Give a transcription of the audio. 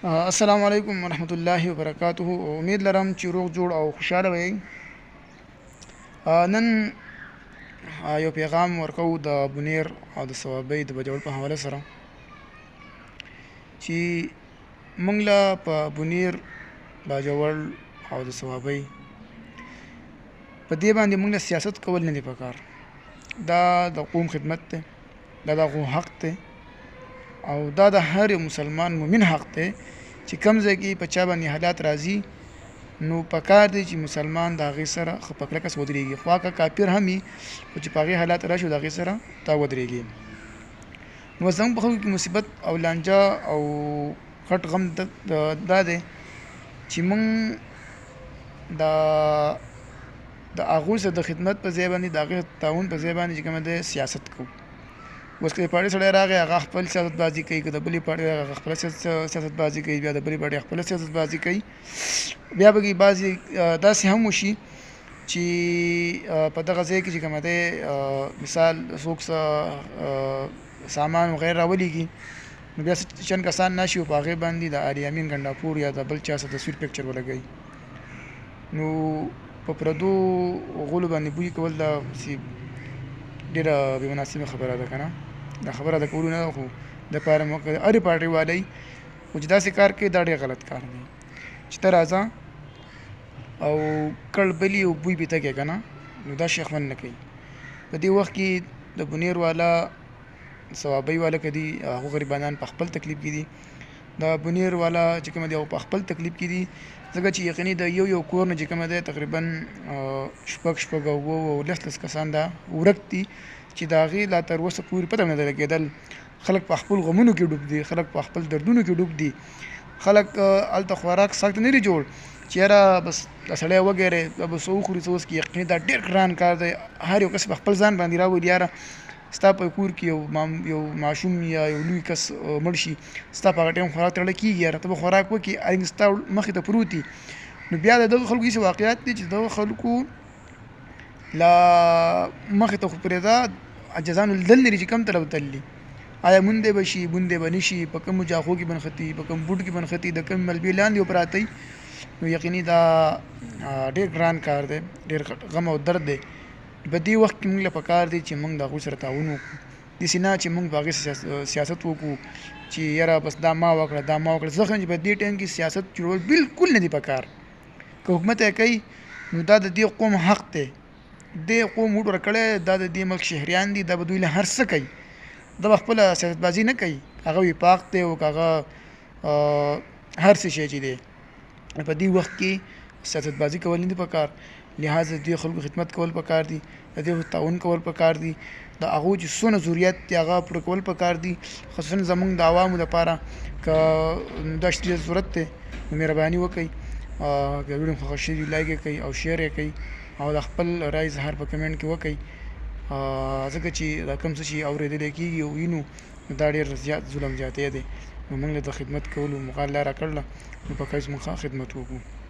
السلام علیکم ورحمت الله وبرکاته. امید لرم چې روغ جوړ او خوشاله وئ. نن یو پیغام ورکوو د بونیر او د صوابۍ د بجول په حواله سره چې موږ له په بونیر باجوړ او د صوابۍ په دې باندې موږ له سیاست کول نه دي پکار. دا د قوم خدمت دی، دا د هغو حق دی او دا د هر یو مسلمان مؤمن حق دی چې کوم ځای کې په چا باندې حالات راځي نو پکار دی چې مسلمان د هغې سره ښه په کلکه ودرېږي، خو که کافر هم وي خو چې په هغې حالات راشي د هغې سره تا ودرېږي. نو زموږ په خلکو کې مصیبت او لانجه او غټ غم دا دی چې موږ د هغوی سره د خدمت په ځای باندې د هغې تعاون په ځای باندې چې کومه دی سیاست کوو. اوس که د پارټۍ سړی راغی هغه خپل سیاست بازي کوي، که د بلې پارټۍ راغی هغه خپله سیاست بازي کوي، بیا د بلې پارټۍ خپله سیاست بازي کوي. بیا به بعضې داسې هم وشي چې په دغه ځای کې چې کومه دی مثال څوک سامان وغیره راولېږي نو بیا چند کسان ناشي او په هغې باندې د اریامین ګنډاپور یا د بل چا څه تصویر پکچر ولګوي. نو په پردو غولو باندې بوی کول دا ډېره بې مناسبه خبره ده که نه. دا خبره د کولو نه ده، خو دپاره مو که هرې پارټۍ والی خو چې داسې کار کوي دا ډېر غلط کار دی چې ته راځه او کړ بلي او بوی پې تږې که نه، نو دا شی خوند نه کوي. په دې وخت کې د بونیر والا صوابۍ والا که دي هغو غریبانان په خپل تکلیف کې دي، د بونیر والا چې کومه دي هغو په خپل تکلیف کې دي، ځکه چې یقیني د یو کور نه چې کومه دی تقریبا شپږ او اووه او لس کسان دا ورک دي چې د هغې لا تر اوسه پورې پته نه ده لګېدل. خلک په خپل غمونو کې ډوب دي، خلک په خپل دردونو کې ډوب دي، خلک هلته خوراک سخت نه دي جوړ چې یاره بس سړی وګیری دا به څه وخوري څه وڅکي. یقیني دا ډېر ګران کار دی، هر یو کس په خپل ځان باندې راولي یاره ستا په کور کې یو ماشوم یا یو لوی کس مړ شي، ستا په هغه ټایم خوراک تړلی کېږي، یاره ته به خوراک وکړي هرګز ستا مخې ته پروت دي. نو بیا د دغه خلکو داسې واقعات دي چې دغه خلکو لا مخې ته خو پرېږده جزانو لیدل لري چې کوم طرف تللي، آیا موندی به شي موندی به نه شي، په کومو جاغو کې به نښتي، په کوم بوټ کې به نښتي، د کوم ملبې لاندې به پراته وي. نو یقیني دا ډېر ګران کار دی، ډېر غم او درد دی. په دې وخت کې موږ له پکار دی چې موږ د هغوی سره تعاون وکړو، داسې نه چې موږ په هغې سیاست وکړو چې یاره بس دا ما وکړه دا ما وکړه. ځکه چې په دې ټایم کې سیاست جوړول بالکل نه دي پکار. که حکومت یې کوي نو دا د دې قوم حق دی، دې قوم وډ ورکړی، دا د دې ملک شهریان دي، دا به دوی له هر څه کوي، دا به خپله سیاست بازي نه کوي. هغه وفاق دی او که هغه هر څه شی چې دی په دې وخت کې سیاست بازي کول نه دي پکار. لہذا د دې خلکو خدمت کول پکار دي، د دې تعاون کول پکار دي، د هغو چې څونه ضرورت دي هغه پوره کول پکار دي. خصوصا زموږ د عوامو دپاره که دا ډېر ضرورت دی نو مهرباني وکئ که ویډیو خوښه شوي لایک یې کوئ او شیر یې کوئ او د خپل رای اظهار په کمنټ کې وکئ، ځکه چې دا کوم څه چې اورېدلی کېږي او وینو نو دا ډېر زیات ظلم زیاتی دی. نو موږ له د خدمت کولو موږ لاره کړله نو پکار چې موږ ښه خدمت وکړو.